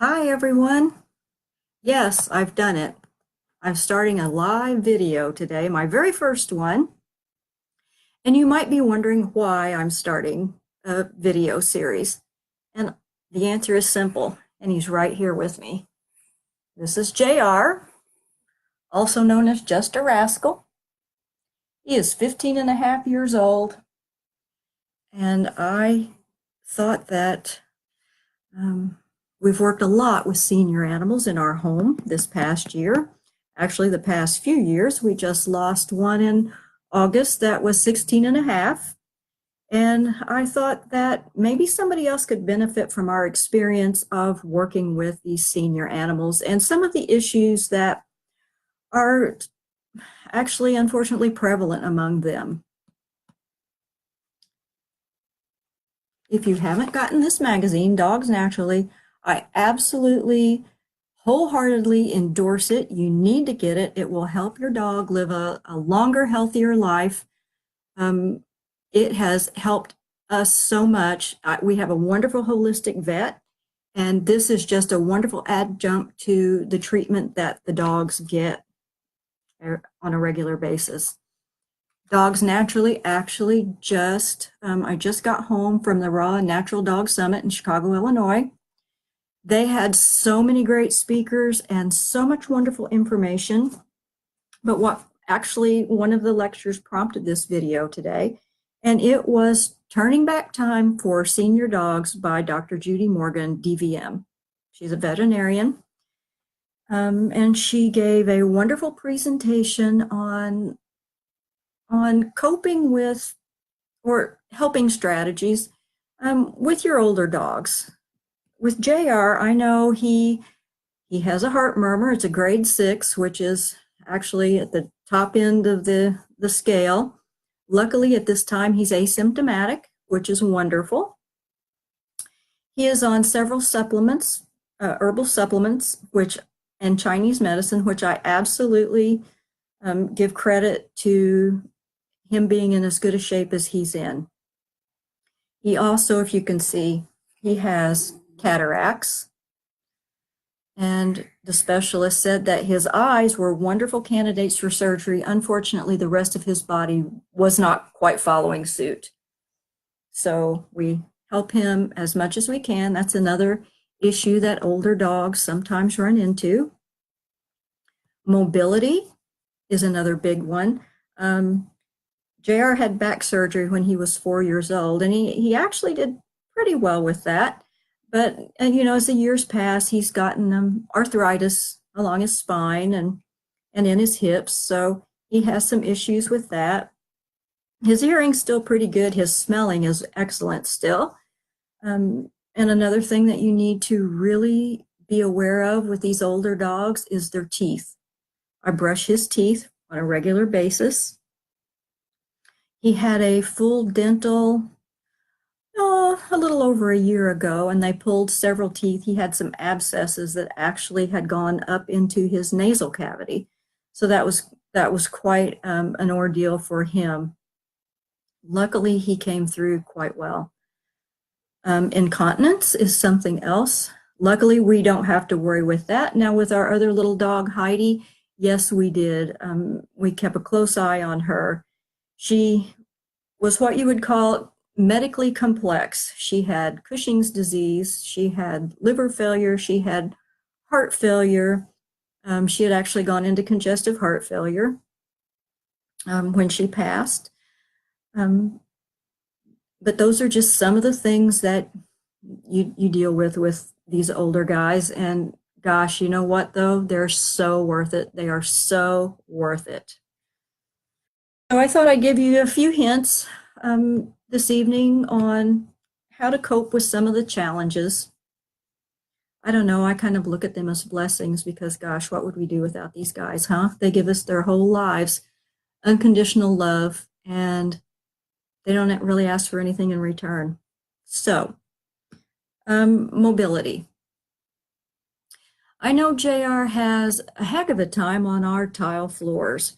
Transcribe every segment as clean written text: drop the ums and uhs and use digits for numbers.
Hi everyone. Yes, I've done it. I'm starting a live video today, my very first one. And you might be wondering why I'm starting a video series. And the answer is simple, and he's right here with me. This is JR, also known as Just a Rascal. He is 15 and a half years old. And I thought that we've worked a lot with senior animals in our home this past year. Actually, the past few years. We just lost one in August that was 16 and a half. And I thought that maybe somebody else could benefit from our experience of working with these senior animals and some of the issues that are actually unfortunately prevalent among them. If you haven't gotten this magazine, Dogs Naturally, I absolutely wholeheartedly endorse it. You need to get it. It will help your dog live a longer, healthier life. It has helped us so much. We have a wonderful holistic vet, and this is just a wonderful adjunct to the treatment that the dogs get on a regular basis. Dogs Naturally actually I just got home from the Raw Natural Dog Summit in Chicago, Illinois. They had so many great speakers and so much wonderful information. But one of the lectures prompted this video today, and it was Turning Back Time for Senior Dogs by Dr. Judy Morgan, DVM. She's a veterinarian. And she gave a wonderful presentation on coping with or helping strategies with your older dogs. With JR, I know he has a heart murmur. It's a grade 6, which is actually at the top end of the scale. Luckily, at this time, he's asymptomatic, which is wonderful. He is on several supplements, herbal supplements, and Chinese medicine, which I absolutely give credit to him being in as good a shape as he's in. He also, if you can see, he has cataracts. And the specialist said that his eyes were wonderful candidates for surgery. Unfortunately, the rest of his body was not quite following suit. So we help him as much as we can. That's another issue that older dogs sometimes run into. Mobility is another big one. JR had back surgery when he was 4 years old, and he actually did pretty well with that. But, as the years pass, he's gotten arthritis along his spine and in his hips, so he has some issues with that. His hearing's still pretty good. His smelling is excellent still. And another thing that you need to really be aware of with these older dogs is their teeth. I brush his teeth on a regular basis. He had a full dental a little over a year ago, and they pulled several teeth. He had some abscesses that actually had gone up into his nasal cavity. So that was quite an ordeal for him. Luckily, he came through quite well. Incontinence is something else. Luckily, we don't have to worry with that. Now, with our other little dog, Heidi, yes, we did. We kept a close eye on her. She was what you would call medically complex. She had Cushing's disease, she had liver failure, she had heart failure. She had actually gone into congestive heart failure when she passed. But those are just some of the things that you deal with these older guys. And gosh, you know what though? They're so worth it. They are so worth it. So I thought I'd give you a few hints this evening on how to cope with some of the challenges. I don't know, I kind of look at them as blessings because gosh, what would we do without these guys, huh? They give us their whole lives, unconditional love, and they don't really ask for anything in return. So, mobility. I know JR has a heck of a time on our tile floors.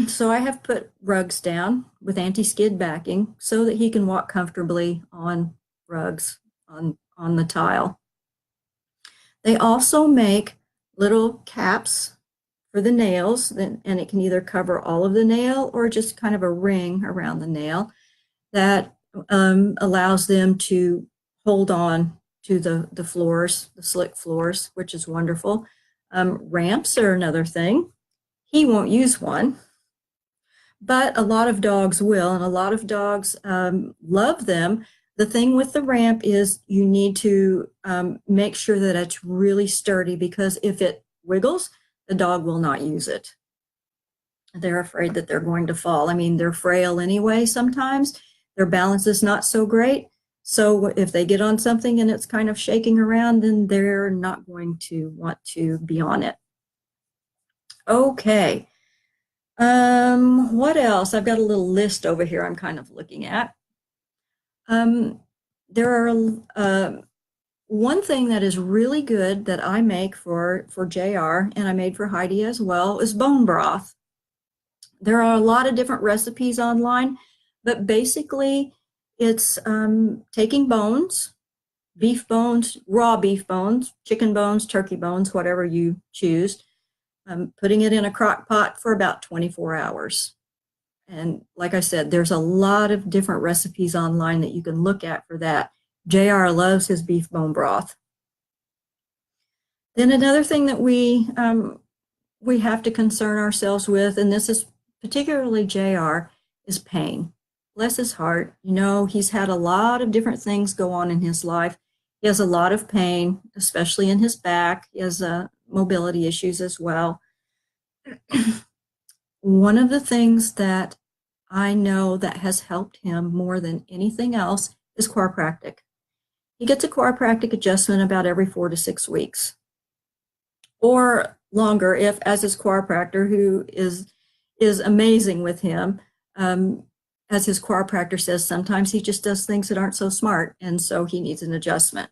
So I have put rugs down with anti-skid backing so that he can walk comfortably on rugs on the tile. They also make little caps for the nails, and it can either cover all of the nail or just kind of a ring around the nail that allows them to hold on to the floors, the slick floors, which is wonderful. Ramps are another thing. He won't use one, but a lot of dogs will, and a lot of dogs love them. The thing with the ramp is you need to make sure that it's really sturdy, because if it wiggles, the dog will not use it. They're afraid that they're going to fall. I mean, they're frail anyway sometimes. Their balance is not so great. So if they get on something and it's kind of shaking around, then they're not going to want to be on it. Okay. What else? I've got a little list over here I'm kind of looking at. There are one thing that is really good that I make for JR, and I made for Heidi as well, is bone broth. There are a lot of different recipes online, but basically it's taking bones, beef bones, raw beef bones, chicken bones, turkey bones, whatever you choose, putting it in a crock pot for about 24 hours. And like I said, there's a lot of different recipes online that you can look at for that. JR loves his beef bone broth. Then another thing that we have to concern ourselves with, and this is particularly JR, is pain. Bless his heart. You know, he's had a lot of different things go on in his life. He has a lot of pain, especially in his back. He has mobility issues as well. One of the things that I know that has helped him more than anything else is chiropractic. He gets a chiropractic adjustment about every 4 to 6 weeks, or longer if, as his chiropractor, who is amazing with him, as his chiropractor says, sometimes he just does things that aren't so smart, and so he needs an adjustment.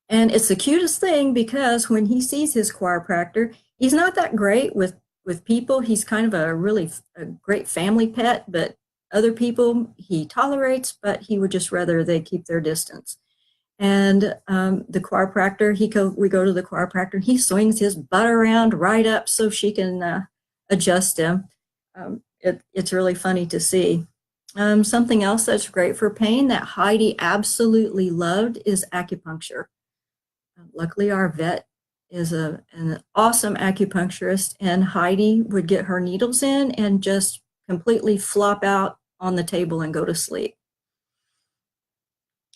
And it's the cutest thing, because when he sees his chiropractor, he's not that great with people. He's kind of a great family pet, but other people he tolerates, but he would just rather they keep their distance. And the chiropractor, we go to the chiropractor, and he swings his butt around right up so she can adjust him. It's really funny to see. Something else that's great for pain that Heidi absolutely loved is acupuncture. Luckily, our vet is an awesome acupuncturist, and Heidi would get her needles in and just completely flop out on the table and go to sleep.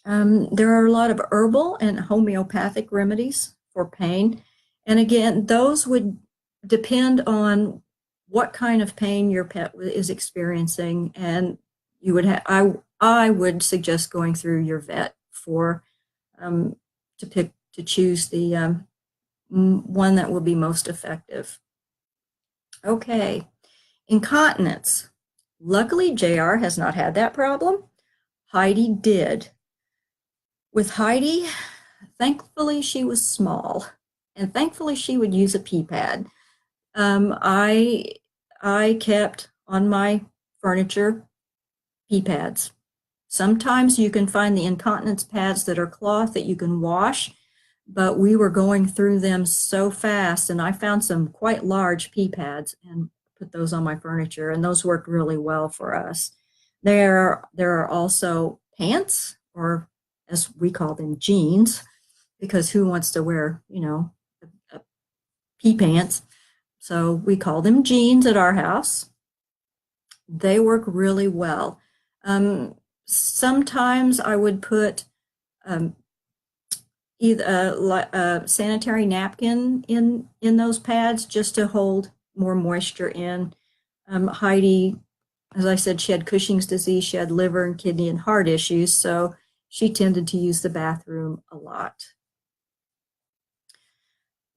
There are a lot of herbal and homeopathic remedies for pain. And again, those would depend on what kind of pain your pet is experiencing. And you would I would suggest going through your vet for to choose the one that will be most effective. Okay, incontinence. Luckily, JR has not had that problem. Heidi did. With Heidi, thankfully she was small, and thankfully she would use a pee pad. I kept on my furniture pee pads. Sometimes you can find the incontinence pads that are cloth that you can wash, but we were going through them so fast, and I found some quite large pee pads and put those on my furniture, and those worked really well for us. There are also pants, or as we call them, jeans, because who wants to wear, pee pants? So we call them jeans at our house. They work really well. Sometimes I would put either a sanitary napkin in those pads just to hold more moisture in. Heidi, as I said, she had Cushing's disease, she had liver and kidney and heart issues, so she tended to use the bathroom a lot.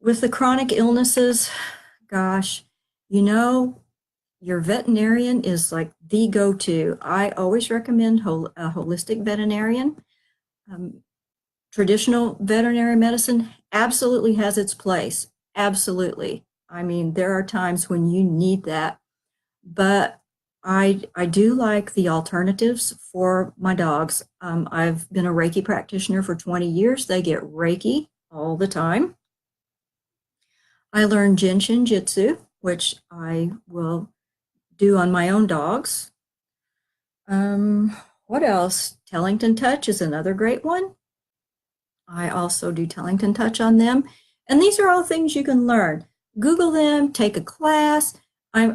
With the chronic illnesses, gosh, your veterinarian is like the go-to. I always recommend a holistic veterinarian. Traditional veterinary medicine absolutely has its place. Absolutely. I mean, there are times when you need that, but I do like the alternatives for my dogs. I've been a Reiki practitioner for 20 years. They get Reiki all the time. I learned Genshin Jitsu, which I will do on my own dogs. What else? Tellington Touch is another great one. I also do Tellington Touch on them. And these are all things you can learn. Google them, take a class. I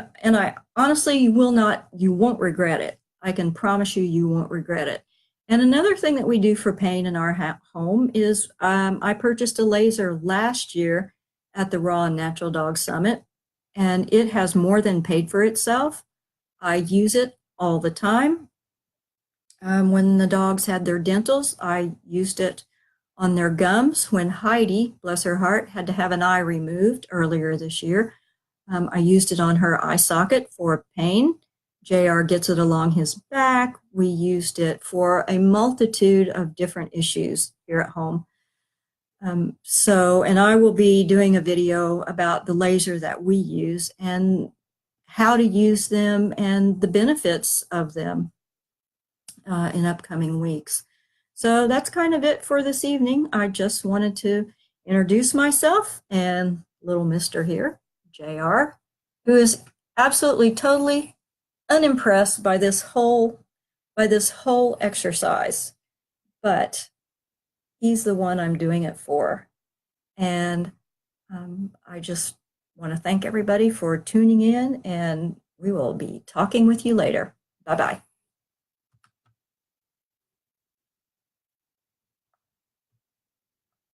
honestly, you won't regret it. I can promise you, you won't regret it. And another thing that we do for pain in our home is I purchased a laser last year at the Raw and Natural Dog Summit, and it has more than paid for itself. I use it all the time. When the dogs had their dentals, I used it on their gums. When Heidi, bless her heart, had to have an eye removed earlier this year, I used it on her eye socket for pain. JR gets it along his back. We used it for a multitude of different issues here at home. And I will be doing a video about the laser that we use and how to use them and the benefits of them in upcoming weeks. So that's kind of it for this evening. I just wanted to introduce myself and little Mr. here, JR, who is absolutely totally unimpressed by this whole exercise, but he's the one I'm doing it for. And I just want to thank everybody for tuning in, and we will be talking with you later. Bye-bye.